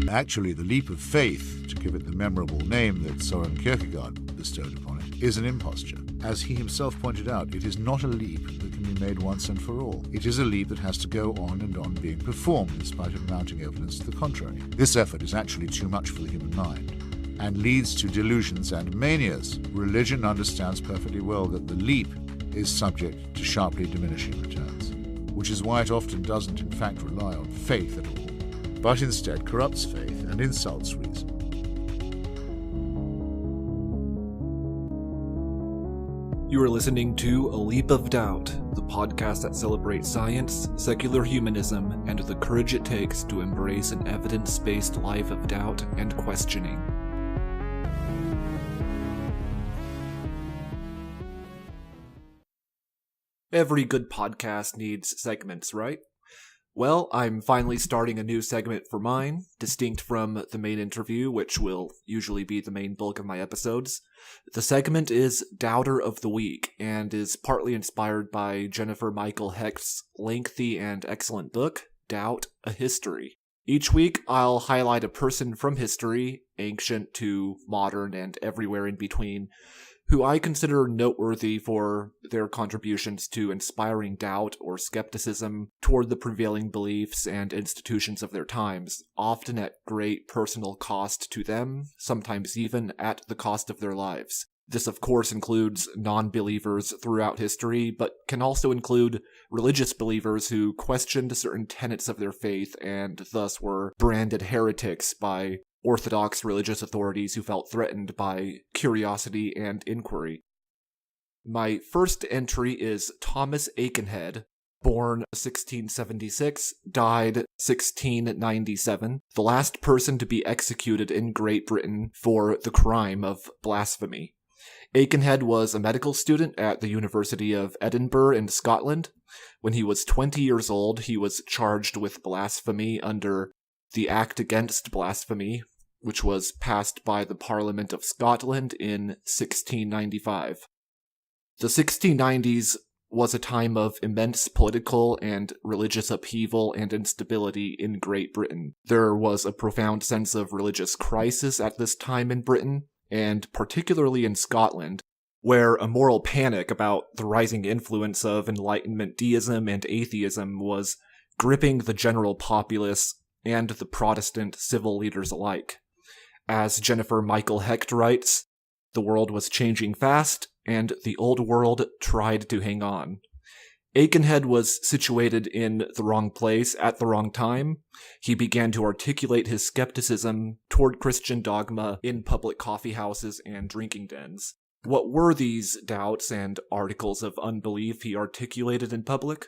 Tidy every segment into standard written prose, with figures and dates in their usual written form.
Actually, the leap of faith, to give it the memorable name that Soren Kierkegaard bestowed upon it, is an imposture. As he himself pointed out, it is not a leap that can be made once and for all. It is a leap that has to go on and on being performed in spite of mounting evidence to the contrary. This effort is actually too much for the human mind and leads to delusions and manias. Religion understands perfectly well that the leap is subject to sharply diminishing returns, which is why it often doesn't in fact rely on faith at all, but instead corrupts faith and insults reason. You are listening to A Leap of Doubt, the podcast that celebrates science, secular humanism, and the courage it takes to embrace an evidence-based life of doubt and questioning. Every good podcast needs segments, right? Well, I'm finally starting a new segment for mine, distinct from the main interview, which will usually be the main bulk of my episodes. The segment is Doubter of the Week, and is partly inspired by Jennifer Michael Hecht's lengthy and excellent book, Doubt, A History. Each week, I'll highlight a person from history, ancient to modern and everywhere in between, who I consider noteworthy for their contributions to inspiring doubt or skepticism toward the prevailing beliefs and institutions of their times, often at great personal cost to them, sometimes even at the cost of their lives. This, of course, includes non-believers throughout history, but can also include religious believers who questioned certain tenets of their faith and thus were branded heretics by Orthodox religious authorities who felt threatened by curiosity and inquiry. My first entry is Thomas Aikenhead, born 1676, died 1697, the last person to be executed in Great Britain for the crime of blasphemy. Aikenhead was a medical student at the University of Edinburgh in Scotland. When he was 20 years old, he was charged with blasphemy under the Act Against Blasphemy, which was passed by the Parliament of Scotland in 1695. The 1690s was a time of immense political and religious upheaval and instability in Great Britain. There was a profound sense of religious crisis at this time in Britain, and particularly in Scotland, where a moral panic about the rising influence of Enlightenment deism and atheism was gripping the general populace and the Protestant civil leaders alike. As Jennifer Michael Hecht writes, the world was changing fast, and the old world tried to hang on. Aikenhead was situated in the wrong place at the wrong time. He began to articulate his skepticism toward Christian dogma in public coffee houses and drinking dens. What were these doubts and articles of unbelief he articulated in public?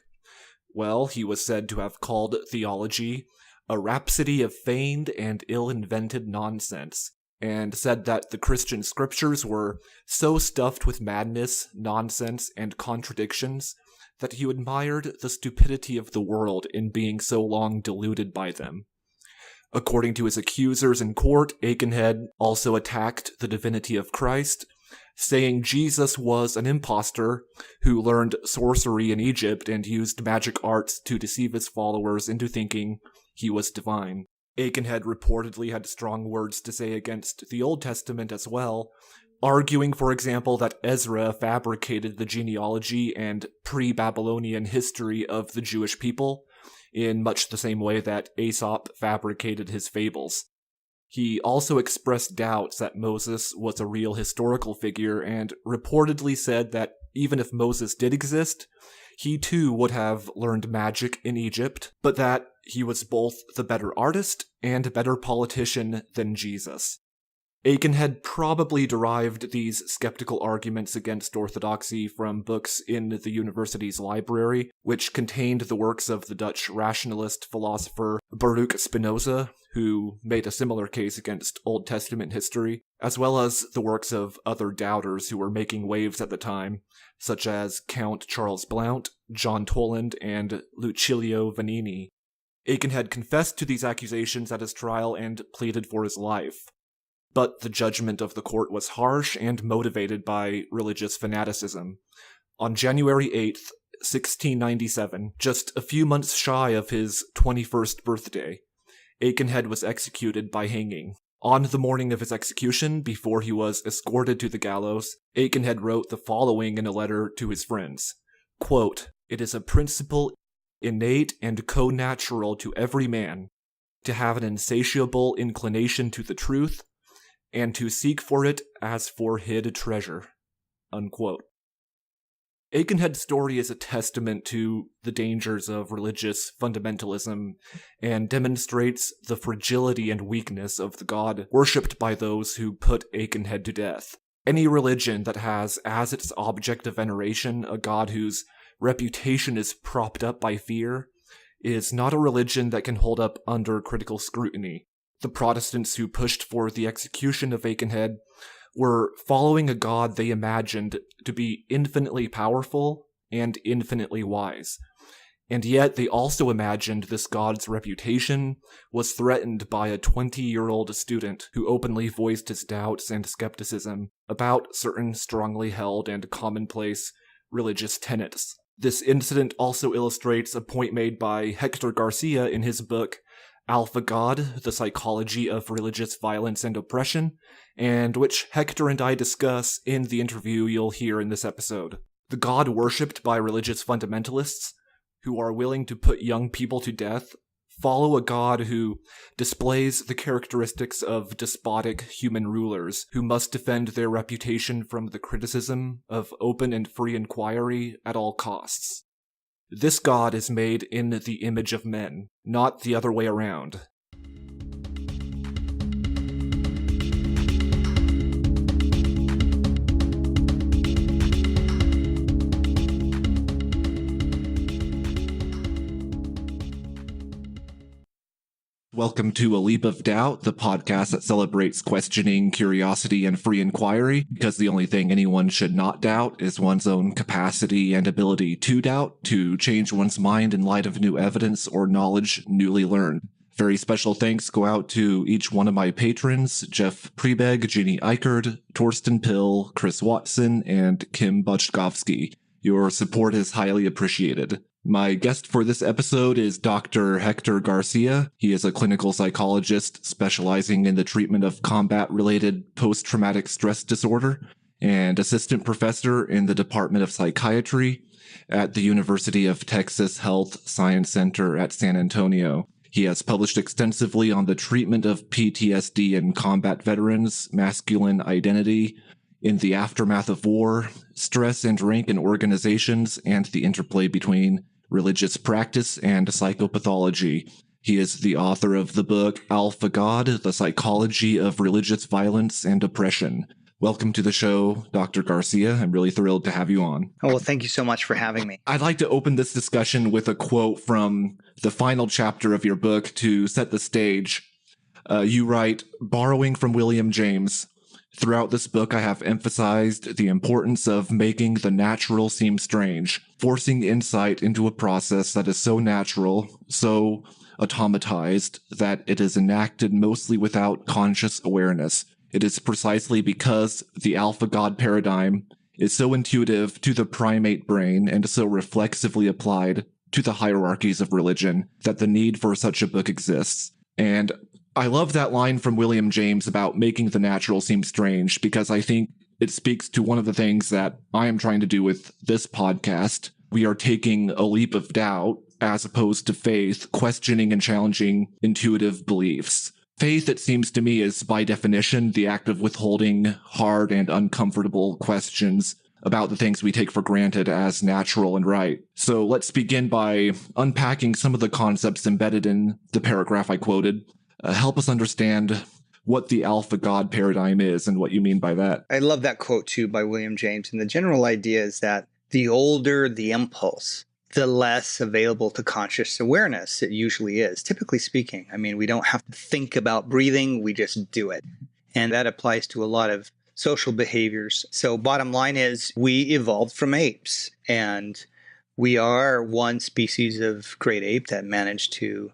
Well, he was said to have called theology a rhapsody of feigned and ill-invented nonsense, and said that the Christian scriptures were so stuffed with madness, nonsense, and contradictions that he admired the stupidity of the world in being so long deluded by them. According to his accusers in court, Aikenhead also attacked the divinity of Christ, saying Jesus was an impostor who learned sorcery in Egypt and used magic arts to deceive his followers into thinking he was divine. Aikenhead reportedly had strong words to say against the Old Testament as well, arguing, for example, that Ezra fabricated the genealogy and pre-Babylonian history of the Jewish people, in much the same way that Aesop fabricated his fables. He also expressed doubts that Moses was a real historical figure and reportedly said that even if Moses did exist, he too would have learned magic in Egypt, but that he was both the better artist and a better politician than Jesus. Aikenhead probably derived these skeptical arguments against orthodoxy from books in the university's library, which contained the works of the Dutch rationalist philosopher Baruch Spinoza, who made a similar case against Old Testament history, as well as the works of other doubters who were making waves at the time, such as Count Charles Blount, John Toland, and Lucilio Vanini. Aikenhead confessed to these accusations at his trial and pleaded for his life. But the judgment of the court was harsh and motivated by religious fanaticism. On January 8th, 1697, just a few months shy of his 21st birthday, Aikenhead was executed by hanging. On the morning of his execution, before he was escorted to the gallows, Aikenhead wrote the following in a letter to his friends. Quote, "It is a principle innate and co-natural to every man to have an insatiable inclination to the truth, and to seek for it as for hid treasure." Unquote. Aikenhead's story is a testament to the dangers of religious fundamentalism and demonstrates the fragility and weakness of the God worshipped by those who put Aikenhead to death. Any religion that has as its object of veneration a God whose reputation is propped up by fear is not a religion that can hold up under critical scrutiny. The Protestants who pushed for the execution of Aikenhead were following a God they imagined to be infinitely powerful and infinitely wise. And yet they also imagined this God's reputation was threatened by a 20-year-old student who openly voiced his doubts and skepticism about certain strongly held and commonplace religious tenets. This incident also illustrates a point made by Hector Garcia in his book Alpha God, The Psychology of Religious Violence and Oppression, and which Hector and I discuss in the interview you'll hear in this episode. The God worshipped by religious fundamentalists, who are willing to put young people to death, follow a God who displays the characteristics of despotic human rulers, who must defend their reputation from the criticism of open and free inquiry at all costs. This God is made in the image of men, not the other way around. Welcome to A Leap of Doubt, the podcast that celebrates questioning, curiosity, and free inquiry, because the only thing anyone should not doubt is one's own capacity and ability to doubt, to change one's mind in light of new evidence or knowledge newly learned. Very special thanks go out to each one of my patrons, Jeff Prebeg, Jeannie Eichard, Torsten Pill, Chris Watson, and Kim Bochkovsky. Your support is highly appreciated. My guest for this episode is Dr. Hector Garcia. He is a clinical psychologist specializing in the treatment of combat-related post-traumatic stress disorder and assistant professor in the Department of Psychiatry at the University of Texas Health Science Center at San Antonio. He has published extensively on the treatment of PTSD in combat veterans, masculine identity, in the aftermath of war, stress and rank in organizations, and the interplay between religious practice and psychopathology. He is the author of the book Alpha God, The Psychology of Religious Violence and Oppression. Welcome to the show, Dr. Garcia. I'm really thrilled to have you on. Oh, well, thank you so much for having me. I'd like to open this discussion with a quote from the final chapter of your book to set the stage. You write, borrowing from William James, "Throughout this book, I have emphasized the importance of making the natural seem strange, forcing insight into a process that is so natural, so automatized, that it is enacted mostly without conscious awareness. It is precisely because the Alpha God paradigm is so intuitive to the primate brain and so reflexively applied to the hierarchies of religion that the need for such a book exists." And I love that line from William James about making the natural seem strange, because I think it speaks to one of the things that I am trying to do with this podcast. We are taking a leap of doubt as opposed to faith, questioning and challenging intuitive beliefs. Faith, it seems to me, is by definition the act of withholding hard and uncomfortable questions about the things we take for granted as natural and right. So let's begin by unpacking some of the concepts embedded in the paragraph I quoted. Help us understand what the Alpha God paradigm is and what you mean by that. I love that quote too by William James. And the general idea is that the older the impulse, the less available to conscious awareness it usually is, typically speaking. I mean, we don't have to think about breathing, we just do it. And that applies to a lot of social behaviors. So bottom line is we evolved from apes, and we are one species of great ape that managed to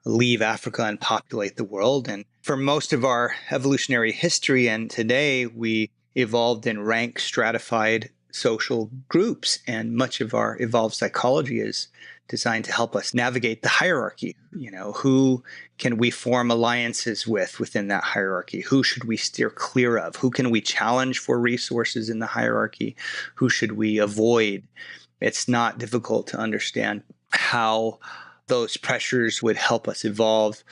leave Africa and populate the world. And for most of our evolutionary history and today, we evolved in rank stratified social groups. And much of our evolved psychology is designed to help us navigate the hierarchy. Who can we form alliances with within that hierarchy? Who should we steer clear of? Who can we challenge for resources in the hierarchy? Who should we avoid? It's not difficult to understand how those pressures would help us evolve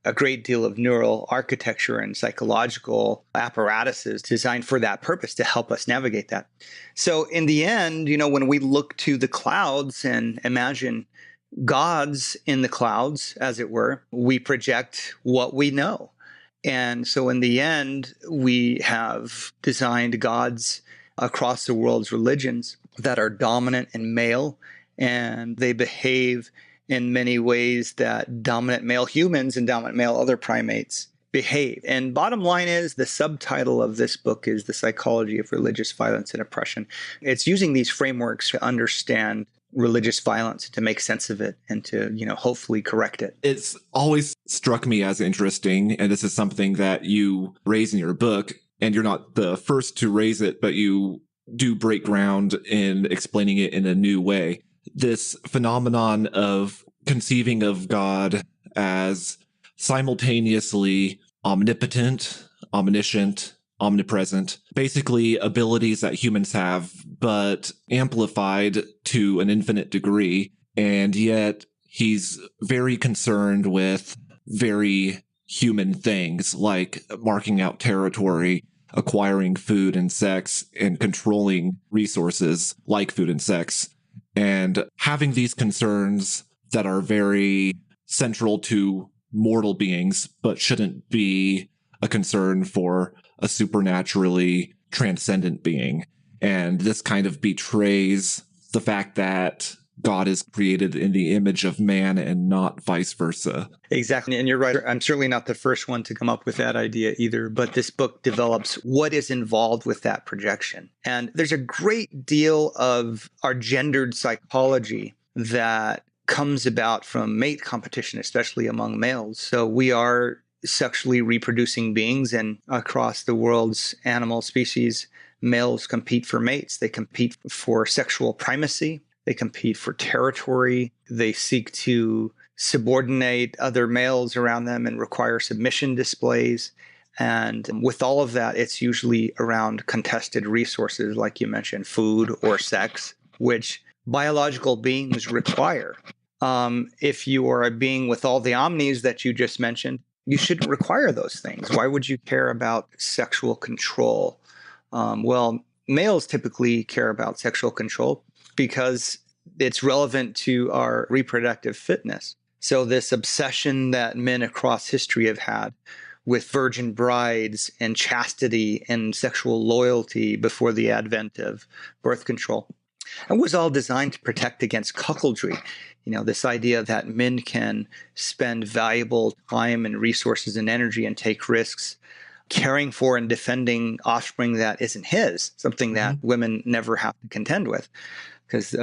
a great deal of neural architecture and psychological apparatuses designed for that purpose to help us navigate that. So in the end, when we look to the clouds and imagine gods in the clouds, as it were, we project what we know. And so in the end, we have designed gods across the world's religions that are dominant and male, and they behave in many ways that dominant male humans and dominant male other primates behave. And bottom line is, the subtitle of this book is The Psychology of Religious Violence and Oppression. It's using these frameworks to understand religious violence, to make sense of it, and to, hopefully correct it. It's always struck me as interesting, and this is something that you raise in your book, and you're not the first to raise it, but you do break ground in explaining it in a new way. This phenomenon of conceiving of God as simultaneously omnipotent, omniscient, omnipresent, basically abilities that humans have, but amplified to an infinite degree. And yet he's very concerned with very human things like marking out territory, acquiring food and sex, and controlling resources like food and sex. And having these concerns that are very central to mortal beings, but shouldn't be a concern for a supernaturally transcendent being. And this kind of betrays the fact that God is created in the image of man and not vice versa. Exactly. And you're right. I'm certainly not the first one to come up with that idea either, but this book develops what is involved with that projection. And there's a great deal of our gendered psychology that comes about from mate competition, especially among males. So we are sexually reproducing beings, and across the world's animal species, males compete for mates. They compete for sexual primacy. They compete for territory. They seek to subordinate other males around them and require submission displays. And with all of that, it's usually around contested resources, like you mentioned, food or sex, which biological beings require. If you are a being with all the omnis that you just mentioned, you shouldn't require those things. Why would you care about sexual control? Well, males typically care about sexual control because it's relevant to our reproductive fitness. So this obsession that men across history have had with virgin brides and chastity and sexual loyalty before the advent of birth control, it was all designed to protect against cuckoldry. This idea that men can spend valuable time and resources and energy and take risks caring for and defending offspring that isn't his, something that women never have to contend with, because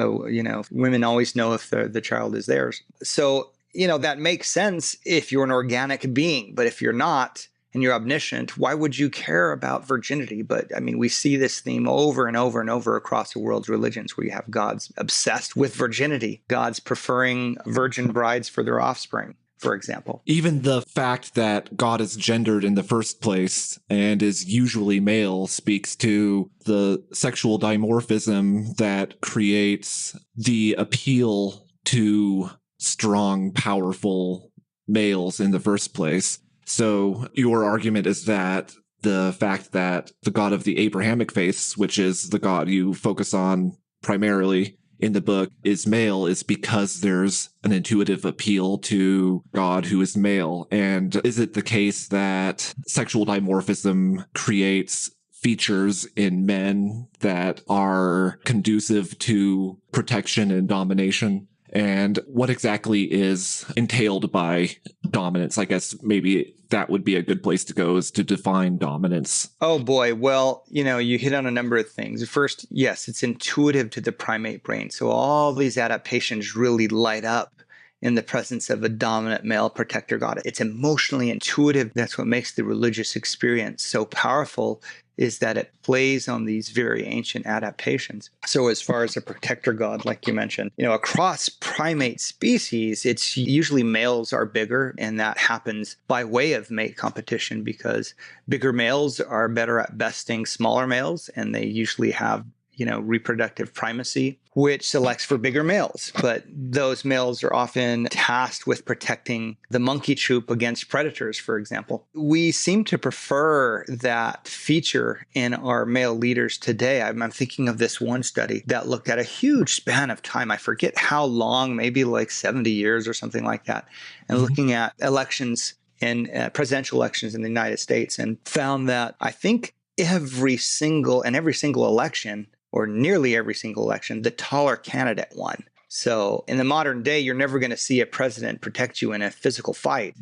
women always know if the child is theirs. So that makes sense if you're an organic being, but if you're not and you're omniscient, why would you care about virginity? But we see this theme over and over and over across the world's religions, where you have gods obsessed with virginity, gods preferring virgin brides for their offspring, for example. Even the fact that God is gendered in the first place and is usually male speaks to the sexual dimorphism that creates the appeal to strong, powerful males in the first place. So your argument is that the fact that the God of the Abrahamic faiths, which is the God you focus on primarily in the book, is male is because there's an intuitive appeal to God who is male. And is it the case that sexual dimorphism creates features in men that are conducive to protection and domination? And what exactly is entailed by dominance? I guess maybe that would be a good place to go, is to define dominance. Oh boy. Well, you hit on a number of things. First, yes, it's intuitive to the primate brain. So all these adaptations really light up in the presence of a dominant male protector god. It's emotionally intuitive. That's what makes the religious experience so powerful, is that it plays on these very ancient adaptations. So as far as a protector god, like you mentioned, across primate species, it's usually males are bigger, and that happens by way of mate competition because bigger males are better at besting smaller males, and they usually have reproductive primacy, which selects for bigger males. But those males are often tasked with protecting the monkey troop against predators, for example. We seem to prefer that feature in our male leaders today. I'm thinking of this one study that looked at a huge span of time. I forget how long, maybe like 70 years or something like that, and looking at elections in presidential elections in the United States, and found that I think every single election, or nearly every single election, the taller candidate won. So in the modern day, you're never going to see a president protect you in a physical fight.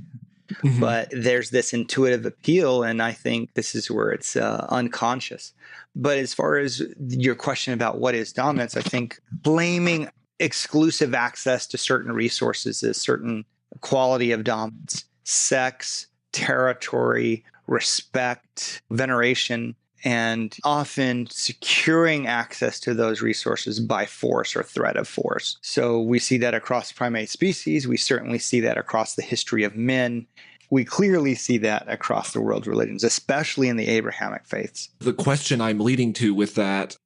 But there's this intuitive appeal, and I think this is where it's unconscious. But as far as your question about what is dominance, I think blaming exclusive access to certain resources is certain quality of dominance. Sex, territory, respect, veneration, and often securing access to those resources by force or threat of force. So we see that across primate species. We certainly see that across the history of men. We clearly see that across the world's religions, especially in the Abrahamic faiths. The question I'm leading to with that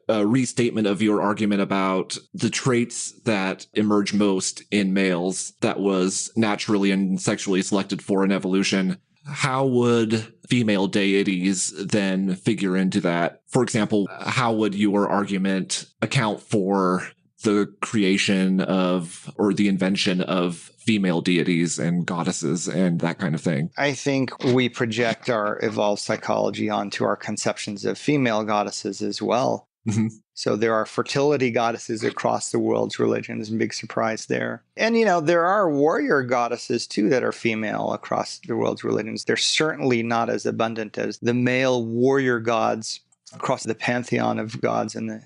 restatement of your argument about the traits that emerge most in males that was naturally and sexually selected for in evolution, how would female deities then figure into that? For example, how would your argument account for the creation of, or the invention of, female deities and goddesses and that kind of thing? I think we project our evolved psychology onto our conceptions of female goddesses as well. So there are fertility goddesses across the world's religions, big surprise there. And, there are warrior goddesses, too, that are female across the world's religions. They're certainly not as abundant as the male warrior gods across the pantheon of gods and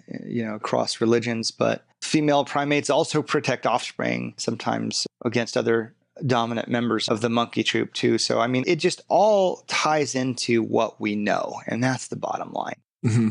across religions. But female primates also protect offspring, sometimes against other dominant members of the monkey troop, too. So, it just all ties into what we know, and that's the bottom line.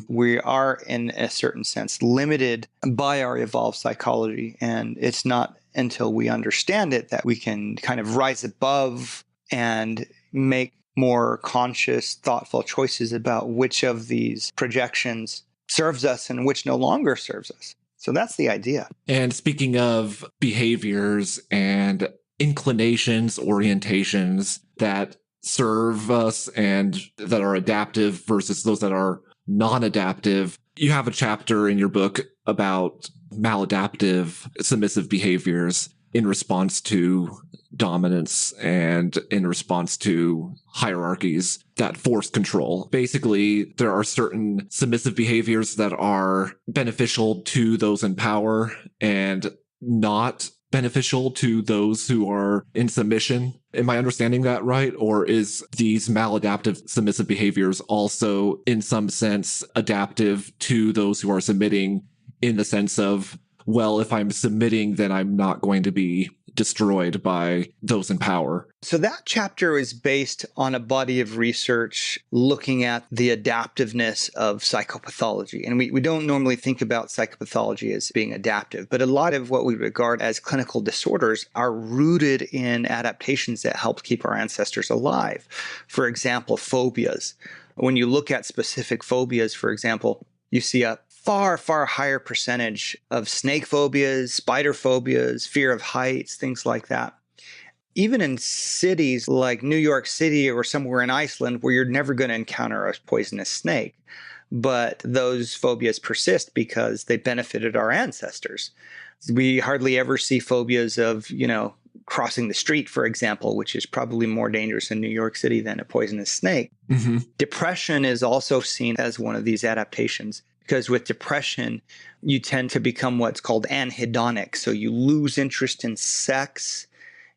We are, in a certain sense, limited by our evolved psychology, and it's not until we understand it that we can kind of rise above and make more conscious, thoughtful choices about which of these projections serves us and which no longer serves us. So that's the idea. And speaking of behaviors and inclinations, orientations that serve us and that are adaptive versus those that are non-adaptive, you have a chapter in your book about maladaptive submissive behaviors in response to dominance and in response to hierarchies that force control. Basically, there are certain submissive behaviors that are beneficial to those in power and not beneficial to those who are in submission. Am I understanding that right? Or is these maladaptive submissive behaviors also, in some sense, adaptive to those who are submitting, in the sense of, well, if I'm submitting, then I'm not going to be destroyed by those in power? So that chapter is based on a body of research looking at the adaptiveness of psychopathology. And we don't normally think about psychopathology as being adaptive, but a lot of what we regard as clinical disorders are rooted in adaptations that helped keep our ancestors alive. For example, phobias. When you look at specific phobias, for example, you see a far, far higher percentage of snake phobias, spider phobias, fear of heights, things like that. Even in cities like New York City or somewhere in Iceland where you're never going to encounter a poisonous snake, but those phobias persist because they benefited our ancestors. We hardly ever see phobias of, crossing the street, for example, which is probably more dangerous in New York City than a poisonous snake. Depression is also seen as one of these adaptations, because with depression, you tend to become what's called anhedonic. So you lose interest in sex,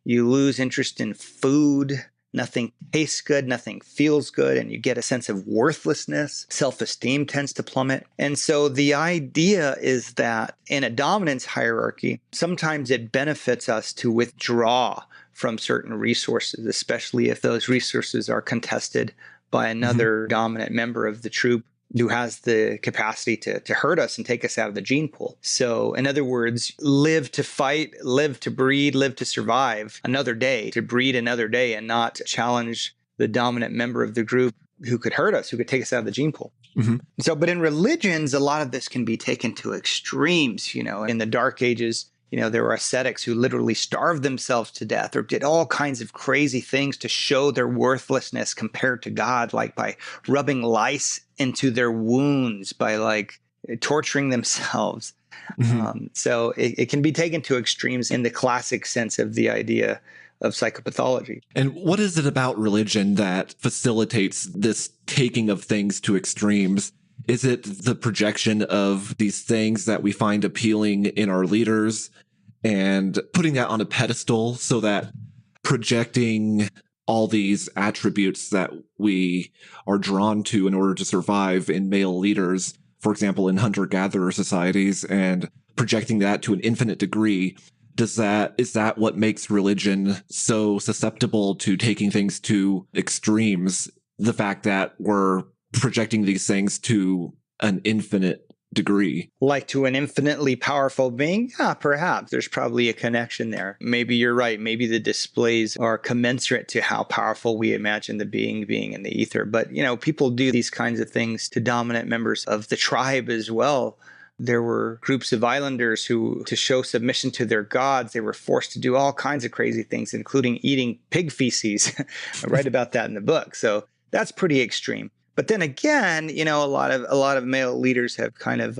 you lose interest in food, Nothing tastes good, nothing feels good, and you get a sense of worthlessness. Self-esteem tends to plummet. And so the idea is that in a dominance hierarchy, sometimes it benefits us to withdraw from certain resources, especially if those resources are contested by another dominant member of the troop who has the capacity to hurt us and take us out of the gene pool. So in other words, live to fight, live to breed, live to survive another day, to breed another day, and not challenge the dominant member of the group who could hurt us, who could take us out of the gene pool. So, but in religions, a lot of this can be taken to extremes. In the Dark Ages, there were ascetics who literally starved themselves to death or did all kinds of crazy things to show their worthlessness compared to God, like by rubbing lice into their wounds, by torturing themselves. So it can be taken to extremes in the classic sense of the idea of psychopathology. And what is it about religion that facilitates this taking of things to extremes? Is it the projection of these things that we find appealing in our leaders and putting that on a pedestal so that projecting all these attributes that we are drawn to in order to survive in male leaders, for example, in hunter-gatherer societies, and projecting that to an infinite degree, is that what makes religion so susceptible to taking things to extremes? The fact that we're projecting these things to an infinite degree. Like to an infinitely powerful being? Yeah, perhaps. There's probably a connection there. Maybe you're right. Maybe the displays are commensurate to how powerful we imagine the being in the ether. But, people do these kinds of things to dominant members of the tribe as well. There were groups of islanders who, to show submission to their gods, they were forced to do all kinds of crazy things, including eating pig feces. I write about that in the book. So that's pretty extreme. But then again, a lot of male leaders have kind of,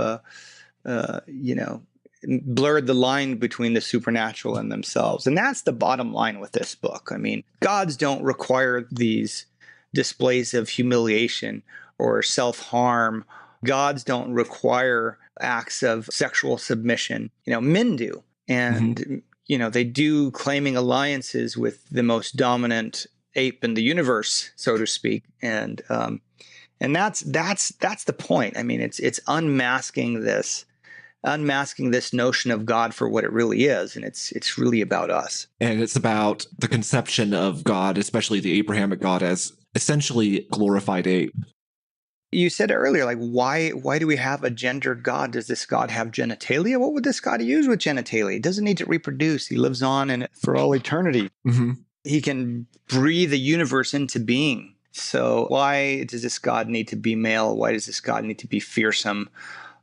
blurred the line between the supernatural and themselves. And that's the bottom line with this book. I mean, gods don't require these displays of humiliation or self-harm. Gods don't require acts of sexual submission. Men do. And, they do claiming alliances with the most dominant ape in the universe, so to speak. And that's the point. I mean, it's unmasking this notion of God for what it really is. And it's really about us. And it's about the conception of God, especially the Abrahamic God, as essentially glorified ape. You said earlier, why do we have a gendered God? Does this God have genitalia? What would this God use with genitalia? He doesn't need to reproduce. He lives on for all eternity. He can breathe the universe into being. So why does this God need to be male? Why does this God need to be fearsome,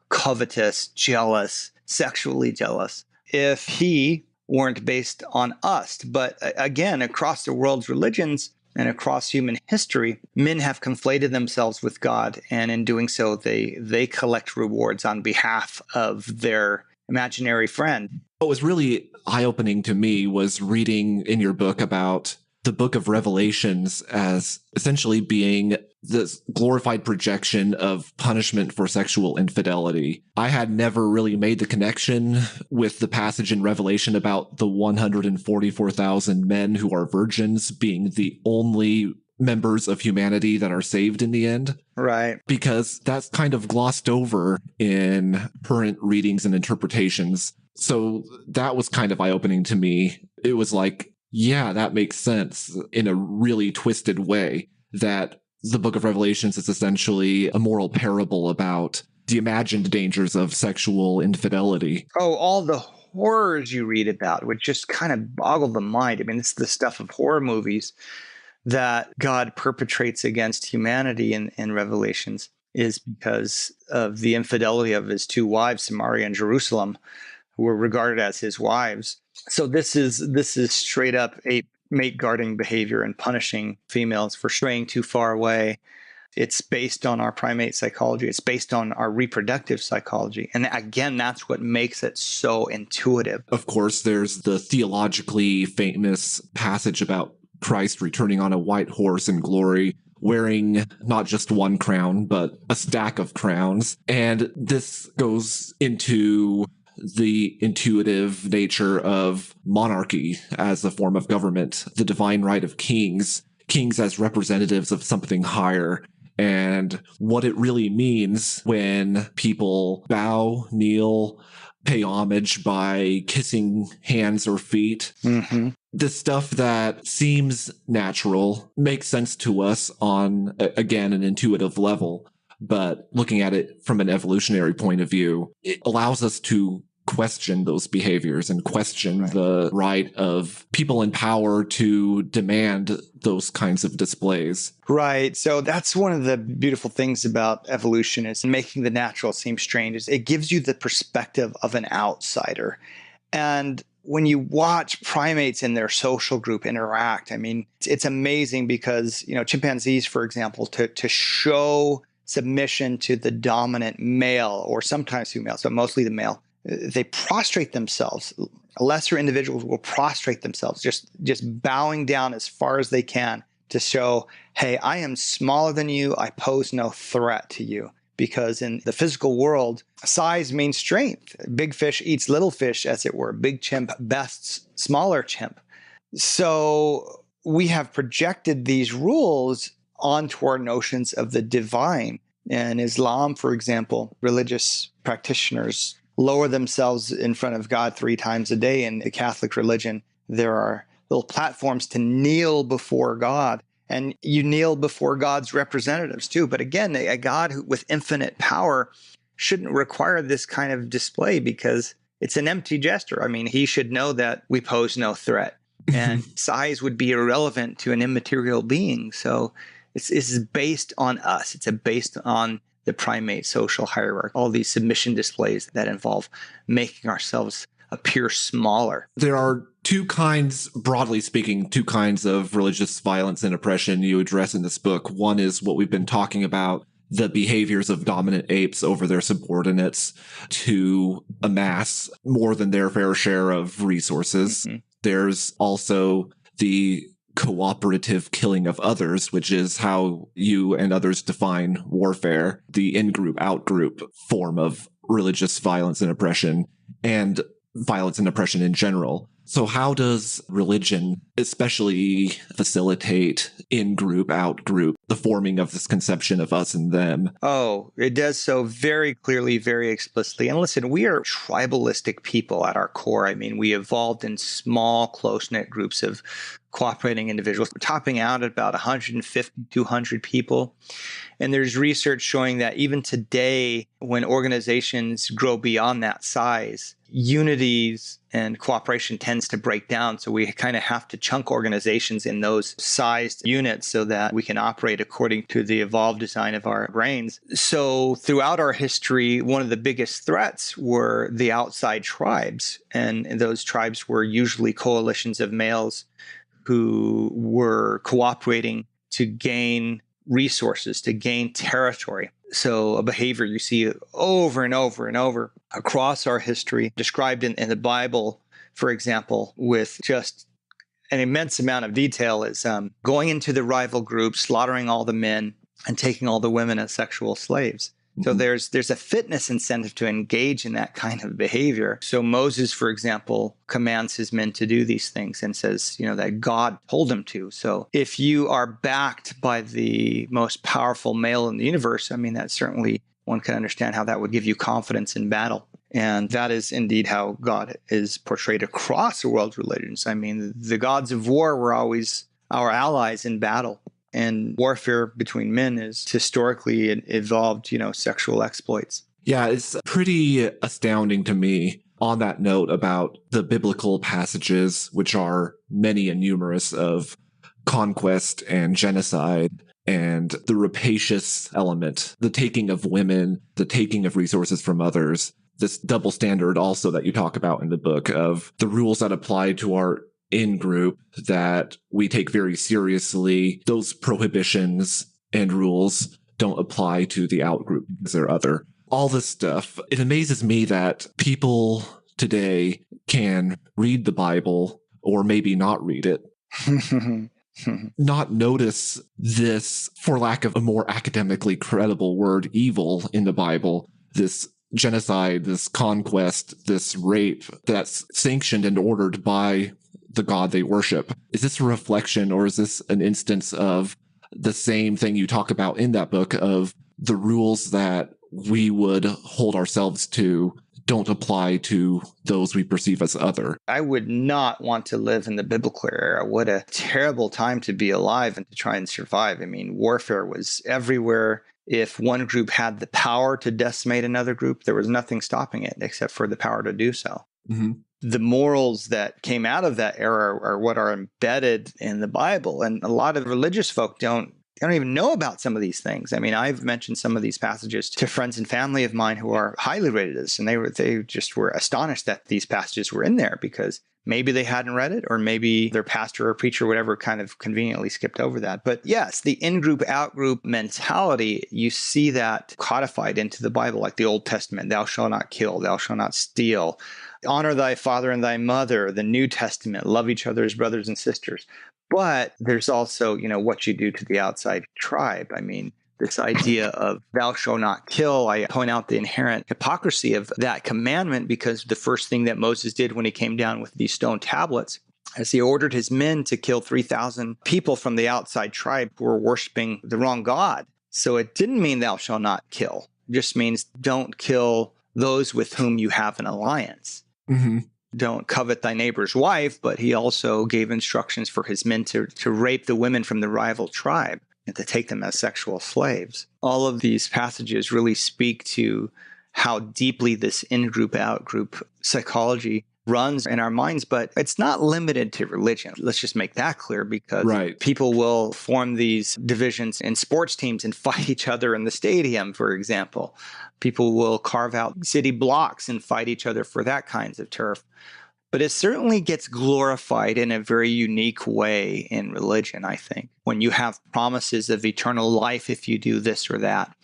covetous, jealous, sexually jealous? If he weren't based on us. But again, across the world's religions and across human history, men have conflated themselves with God, and in doing so, they collect rewards on behalf of their imaginary friend. What was really eye-opening to me was reading in your book about the book of Revelations as essentially being this glorified projection of punishment for sexual infidelity. I had never really made the connection with the passage in Revelation about the 144,000 men who are virgins being the only members of humanity that are saved in the end. Right. Because that's kind of glossed over in current readings and interpretations. So that was kind of eye-opening to me. It was like, yeah, that makes sense in a really twisted way, that the book of Revelations is essentially a moral parable about the imagined dangers of sexual infidelity. Oh, all the horrors you read about would just kind of boggle the mind. I mean, it's the stuff of horror movies that God perpetrates against humanity in Revelations is because of the infidelity of his two wives, Samaria and Jerusalem, who were regarded as his wives. So this is straight up mate guarding behavior and punishing females for straying too far away. It's based on our primate psychology. It's based on our reproductive psychology. And again, that's what makes it so intuitive. Of course, there's the theologically famous passage about Christ returning on a white horse in glory, wearing not just one crown, but a stack of crowns. And this goes into the intuitive nature of monarchy as a form of government, the divine right of kings. kings as representatives of something higher, and what it really means when people bow, kneel, pay homage by kissing hands or feet. Mm-hmm. The stuff that seems natural makes sense to us on, again, an intuitive level. But looking at it from an evolutionary point of view, it allows us to question those behaviors and question the right of people in power to demand those kinds of displays. Right. So that's one of the beautiful things about evolution is making the natural seem strange. Is it gives you the perspective of an outsider. And when you watch primates in their social group interact, I mean, it's amazing because, chimpanzees, for example, to show submission to the dominant male or sometimes female, so mostly the male, they prostrate themselves. Lesser individuals will prostrate themselves, just bowing down as far as they can to show, hey, I am smaller than you. I pose no threat to you. Because in the physical world, size means strength. Big fish eats little fish, as it were. Big chimp bests smaller chimp. So we have projected these rules onto our notions of the divine. In Islam, for example, religious practitioners lower themselves in front of God 3 times a day. In the Catholic religion, there are little platforms to kneel before God. And you kneel before God's representatives too. But again, a God with infinite power shouldn't require this kind of display because it's an empty gesture. I mean, he should know that we pose no threat. And size would be irrelevant to an immaterial being. So this is based on us. It's based on the primate social hierarchy, all these submission displays that involve making ourselves appear smaller. There are broadly speaking, two kinds of religious violence and oppression you address in this book. One is what we've been talking about, the behaviors of dominant apes over their subordinates to amass more than their fair share of resources. Mm-hmm. There's also the cooperative killing of others, which is how you and others define warfare, the in-group, out-group form of religious violence and oppression, and violence and oppression in general. So how does religion especially facilitate in-group, out-group, the forming of this conception of us and them? Oh, it does so very clearly, very explicitly. And listen, we are tribalistic people at our core. I mean, we evolved in small, close-knit groups of cooperating individuals, topping out at about 150, 200 people. And there's research showing that even today, when organizations grow beyond that size, unities and cooperation tends to break down. So we kind of have to chunk organizations in those sized units so that we can operate according to the evolved design of our brains. So throughout our history, one of the biggest threats were the outside tribes. And those tribes were usually coalitions of males who were cooperating to gain resources, to gain territory. So a behavior you see over and over and over across our history, described in the Bible, for example, with just an immense amount of detail, is going into the rival group, slaughtering all the men, and taking all the women as sexual slaves. So there's a fitness incentive to engage in that kind of behavior. So Moses, for example, commands his men to do these things and says, that God told him to. So if you are backed by the most powerful male in the universe, I mean, that certainly one can understand how that would give you confidence in battle. And that is indeed how God is portrayed across the world's religions. I mean, the gods of war were always our allies in battle. And warfare between men is historically evolved, sexual exploits. Yeah, it's pretty astounding to me on that note about the biblical passages, which are many and numerous, of conquest and genocide and the rapacious element, the taking of women, the taking of resources from others. This double standard also that you talk about in the book of the rules that apply to our in-group that we take very seriously. Those prohibitions and rules don't apply to the out-group because they're other. All this stuff. It amazes me that people today can read the Bible or maybe not read it, not notice this, for lack of a more academically credible word, evil in the Bible, this genocide, this conquest, this rape that's sanctioned and ordered by the god they worship. Is this a reflection, or is this an instance of the same thing you talk about in that book of the rules that we would hold ourselves to don't apply to those we perceive as other? I would not want to live in the biblical era. What a terrible time to be alive and to try and survive. I mean, warfare was everywhere. If one group had the power to decimate another group, there was nothing stopping it except for the power to do so. Mm-hmm. The morals that came out of that era are what are embedded in the Bible. And a lot of religious folk don't even know about some of these things. I mean, I've mentioned some of these passages to friends and family of mine who are highly religious, and they just were astonished that these passages were in there because maybe they hadn't read it, or maybe their pastor or preacher or whatever kind of conveniently skipped over that. But yes, the in-group, out-group mentality, you see that codified into the Bible, like the Old Testament, thou shalt not kill, thou shalt not steal, honor thy father and thy mother. The New Testament, love each other as brothers and sisters. But there's also, what you do to the outside tribe. I mean, this idea of thou shalt not kill, I point out the inherent hypocrisy of that commandment, because the first thing that Moses did when he came down with these stone tablets is he ordered his men to kill 3,000 people from the outside tribe who were worshiping the wrong God. So it didn't mean thou shalt not kill. It just means don't kill those with whom you have an alliance. Mm-hmm. Don't covet thy neighbor's wife, but he also gave instructions for his men to rape the women from the rival tribe and to take them as sexual slaves. All of these passages really speak to how deeply this in-group, out-group psychology runs in our minds, but it's not limited to religion. Let's just make that clear, because people will form these divisions in sports teams and fight each other in the stadium, for example. People will carve out city blocks and fight each other for that kinds of turf. But it certainly gets glorified in a very unique way in religion, I think, when you have promises of eternal life if you do this or that,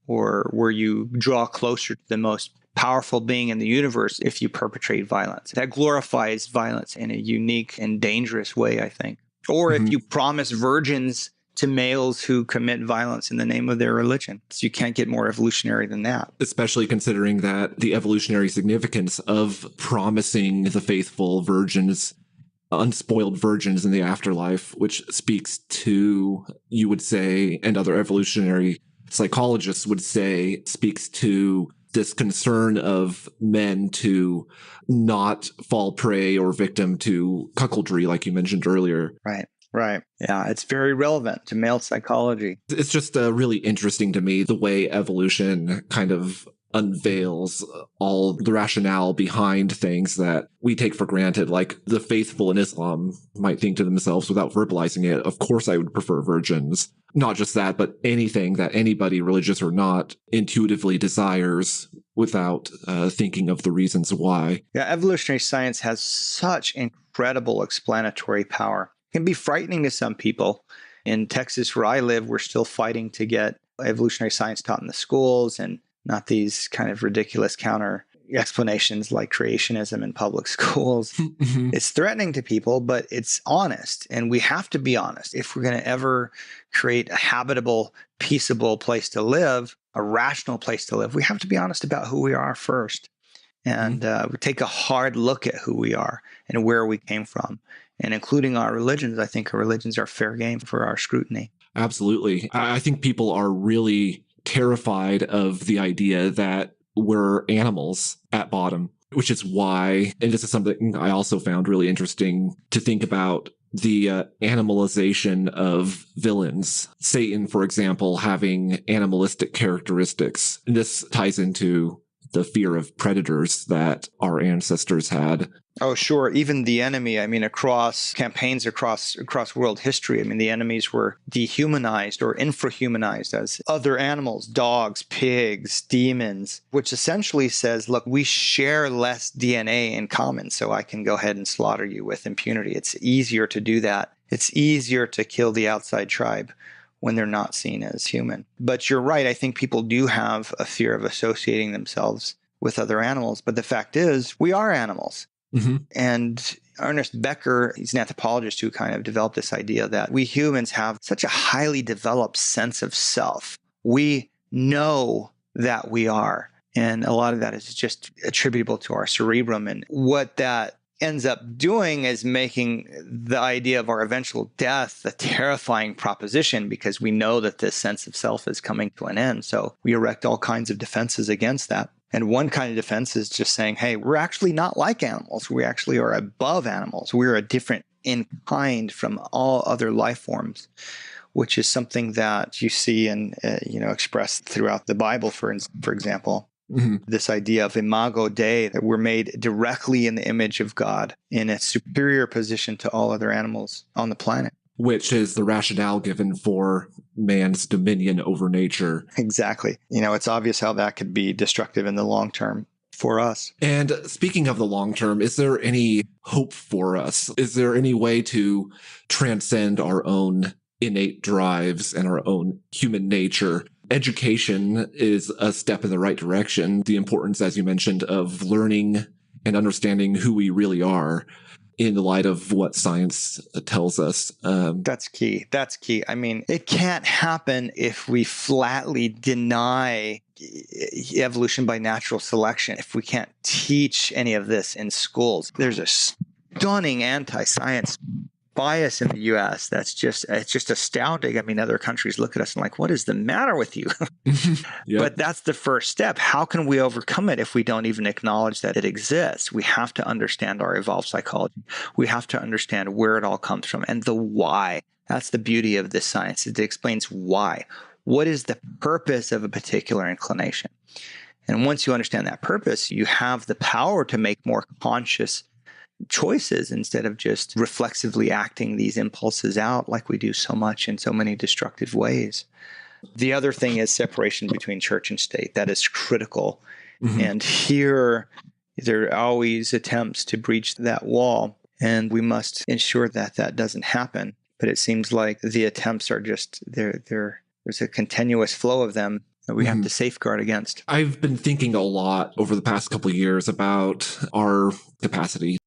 or where you draw closer to the most powerful being in the universe if you perpetrate violence. That glorifies violence in a unique and dangerous way, I think. Or if you promise virgins to males who commit violence in the name of their religion. So you can't get more evolutionary than that. Especially considering that the evolutionary significance of promising the faithful virgins, unspoiled virgins in the afterlife, which speaks to, you would say, and other evolutionary psychologists would say, speaks to this concern of men to not fall prey or victim to cuckoldry, like you mentioned earlier. Right. Yeah, it's very relevant to male psychology. It's just really interesting to me the way evolution kind of unveils all the rationale behind things that we take for granted. Like the faithful in Islam might think to themselves without verbalizing it, of course I would prefer virgins. Not just that, but anything that anybody, religious or not, intuitively desires without thinking of the reasons why. Yeah, evolutionary science has such incredible explanatory power. It can be frightening to some people. In Texas, where I live, we're still fighting to get evolutionary science taught in the schools and not these kind of ridiculous counter explanations like creationism in public schools. It's threatening to people, but it's honest. And we have to be honest. If we're going to ever create a habitable, peaceable place to live, a rational place to live, we have to be honest about who we are first. And we take a hard look at who we are and where we came from. And including our religions, I think our religions are fair game for our scrutiny. Absolutely. I think people are really terrified of the idea that we're animals at bottom, which is why, and this is something I also found really interesting to think about, the animalization of villains. Satan, for example, having animalistic characteristics. And this ties into the fear of predators that our ancestors had. Oh, sure. Even the enemy, across campaigns across world history, the enemies were dehumanized or infrahumanized as other animals, dogs, pigs, demons, which essentially says, look, we share less DNA in common, so I can go ahead and slaughter you with impunity. It's easier to do that. It's easier to kill the outside tribe when they're not seen as human. But you're right. I think people do have a fear of associating themselves with other animals. But the fact is, we are animals. And Ernest Becker, he's an anthropologist who kind of developed this idea that we humans have such a highly developed sense of self. We know that we are And a lot of that is just attributable to our cerebrum. And what that ends up doing is making the idea of our eventual death a terrifying proposition, because we know that this sense of self is coming to an end. So we erect all kinds of defenses against that. And one kind of defense is just saying, hey, we're actually not like animals. We actually are above animals. We're a different in kind from all other life forms, which is something that you see and expressed throughout the Bible, for example. Mm-hmm. This idea of imago Dei, that we're made directly in the image of God in a superior position to all other animals on the planet. Which is the rationale given for man's dominion over nature. Exactly. It's obvious how that could be destructive in the long term for us. And speaking of the long term, is there any hope for us? Is there any way to transcend our own innate drives and our own human nature? Education is a step in the right direction. The importance, as you mentioned, of learning and understanding who we really are in the light of what science tells us. That's key. That's key. I mean, it can't happen if we flatly deny evolution by natural selection, if we can't teach any of this in schools. There's a stunning anti-science bias in the U.S. it's just astounding. I mean, other countries look at us and like, what is the matter with you? Yep. But that's the first step. How can we overcome it if we don't even acknowledge that it exists? We have to understand our evolved psychology. We have to understand where it all comes from and the why. That's the beauty of this science. It explains why. What is the purpose of a particular inclination? And once you understand that purpose, you have the power to make more conscious choices instead of just reflexively acting these impulses out like we do so much in so many destructive ways. The other thing is separation between church and state. That is critical. Mm-hmm. And here, there are always attempts to breach that wall, and we must ensure that that doesn't happen. But it seems like the attempts are just, there's a continuous flow of them that we have to safeguard against. I've been thinking a lot over the past couple of years about our capacity,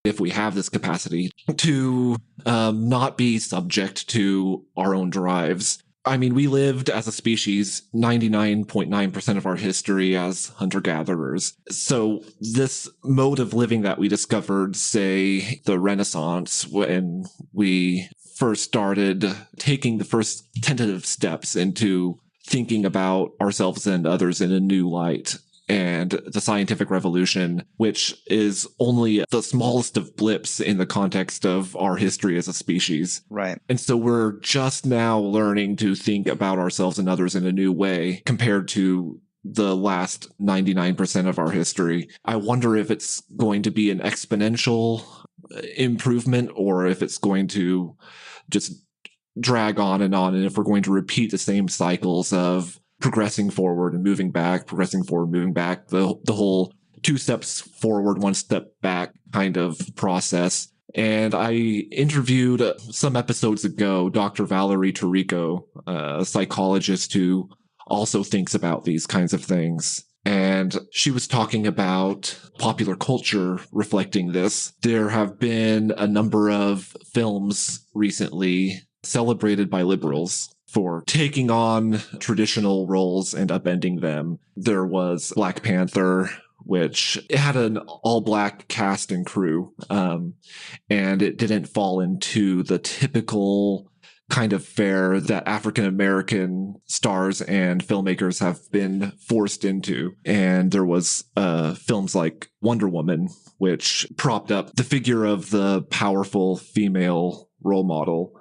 if we have this capacity, to not be subject to our own drives. I mean, we lived as a species 99.9% of our history as hunter-gatherers. So this mode of living that we discovered, say, the Renaissance, when we first started taking the first tentative steps into thinking about ourselves and others in a new light, and the scientific revolution, which is only the smallest of blips in the context of our history as a species. Right. And so we're just now learning to think about ourselves and others in a new way compared to the last 99% of our history. I wonder if it's going to be an exponential improvement or if it's going to just drag on, and if we're going to repeat the same cycles of progressing forward and moving back, progressing forward, moving back, the whole 2 steps forward, 1 step back kind of process. And I interviewed some episodes ago Dr. Valerie Tarico, a psychologist who also thinks about these kinds of things. And she was talking about popular culture reflecting this. There have been a number of films recently celebrated by liberals for taking on traditional roles and upending them. There was Black Panther, which it had an all-black cast and crew, and it didn't fall into the typical kind of fare that African-American stars and filmmakers have been forced into. And there was films like Wonder Woman, which propped up the figure of the powerful female role model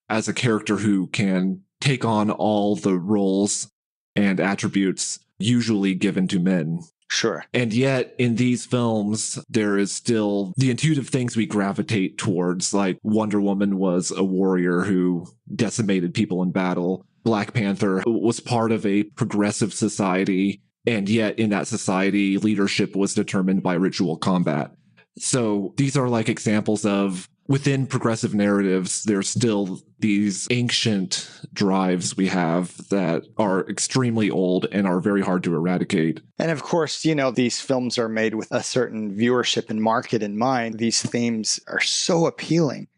as a character who can take on all the roles and attributes usually given to men. Sure. And yet, in these films, there is still the intuitive things we gravitate towards, like Wonder Woman was a warrior who decimated people in battle. Black Panther was part of a progressive society, and yet in that society, leadership was determined by ritual combat. So these are like examples of, within progressive narratives, there's still these ancient drives we have that are extremely old and are very hard to eradicate. And of course, these films are made with a certain viewership and market in mind. These themes are so appealing.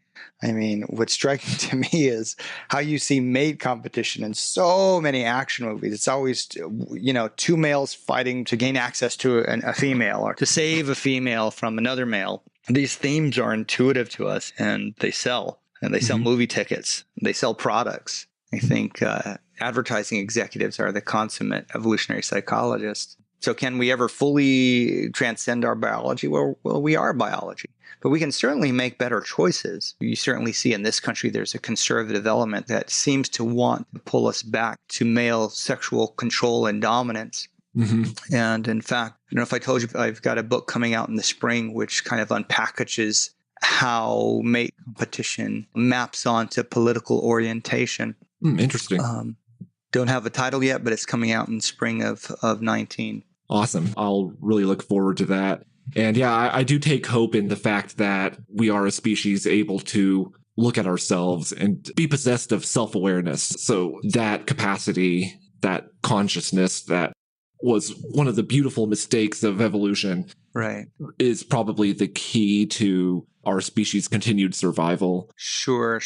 I mean, what's striking to me is how you see mate competition in so many action movies. It's always, two males fighting to gain access to a female or to save a female from another male. These themes are intuitive to us, and they sell. And they sell movie tickets. They sell products. I think advertising executives are the consummate evolutionary psychologists. So can we ever fully transcend our biology? Well, we are biology. But we can certainly make better choices. You certainly see in this country there's a conservative element that seems to want to pull us back to male sexual control and dominance. And in fact, I don't know if I told you, I've got a book coming out in the spring which kind of unpackages how mate competition maps onto political orientation. Interesting. Don't have a title yet, but it's coming out in spring of 19. Awesome. I'll really look forward to that. And yeah, I do take hope in the fact that we are a species able to look at ourselves and be possessed of self-awareness. So that capacity, that consciousness that was one of the beautiful mistakes of evolution, right, is probably the key to our species' continued survival. Sure.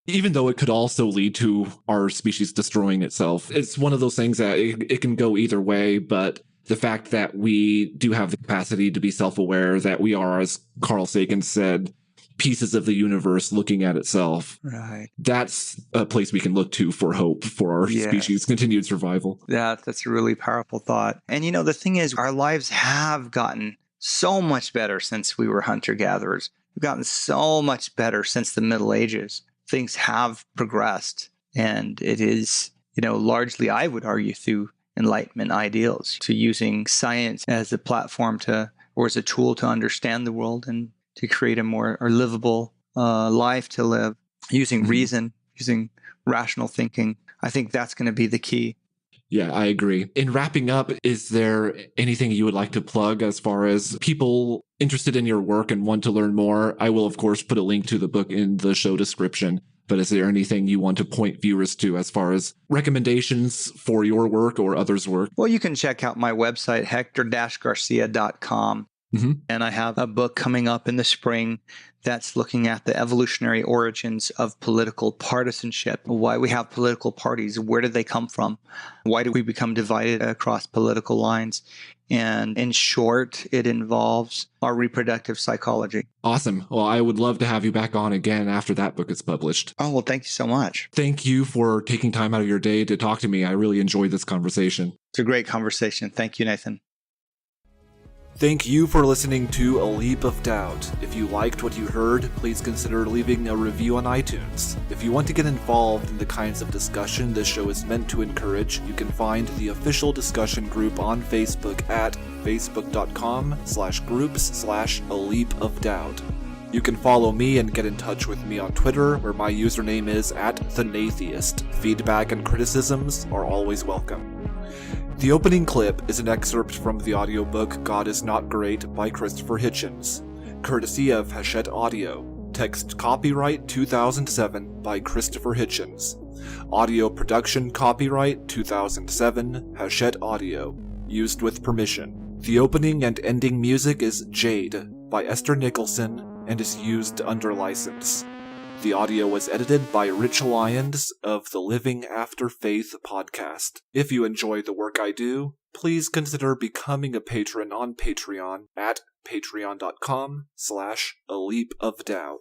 Even though it could also lead to our species destroying itself. It's one of those things that it can go either way, but the fact that we do have the capacity to be self-aware, that we are, as Carl Sagan said, pieces of the universe looking at itself. Right. That's a place we can look to for hope for our species' continued survival. Yeah, that's a really powerful thought. And the thing is, our lives have gotten so much better since we were hunter-gatherers. We've gotten so much better since the Middle Ages. Things have progressed, and it is, largely, I would argue, through Enlightenment ideals, to using science as a platform or as a tool to understand the world and to create a more livable life to live, using reason, using rational thinking. I think that's going to be the key. Yeah, I agree. In wrapping up, is there anything you would like to plug as far as people interested in your work and want to learn more? I will, of course, put a link to the book in the show description. But is there anything you want to point viewers to as far as recommendations for your work or others' work? Well, you can check out my website, hector-garcia.com. And I have a book coming up in the spring that's looking at the evolutionary origins of political partisanship, why we have political parties, where did they come from, why do we become divided across political lines, and in short, it involves our reproductive psychology. Awesome. Well, I would love to have you back on again after that book is published. Oh, well, thank you so much. Thank you for taking time out of your day to talk to me. I really enjoyed this conversation. It's a great conversation. Thank you, Nathan. Thank you for listening to A Leap of Doubt. If you liked what you heard, please consider leaving a review on iTunes. If you want to get involved in the kinds of discussion this show is meant to encourage, you can find the official discussion group on Facebook at facebook.com/groups/A Leap of Doubt. You can follow me and get in touch with me on Twitter, where my username is @thenatheist. Feedback and criticisms are always welcome. The opening clip is an excerpt from the audiobook God Is Not Great by Christopher Hitchens, courtesy of Hachette Audio. Text copyright 2007 by Christopher Hitchens. Audio production copyright 2007 Hachette Audio. Used with permission. The opening and ending music is Jade by Esther Nicholson and is used under license. The audio was edited by Rich Lyons of the Living After Faith podcast. If you enjoy the work I do, please consider becoming a patron on Patreon at patreon.com/A Leap of Doubt.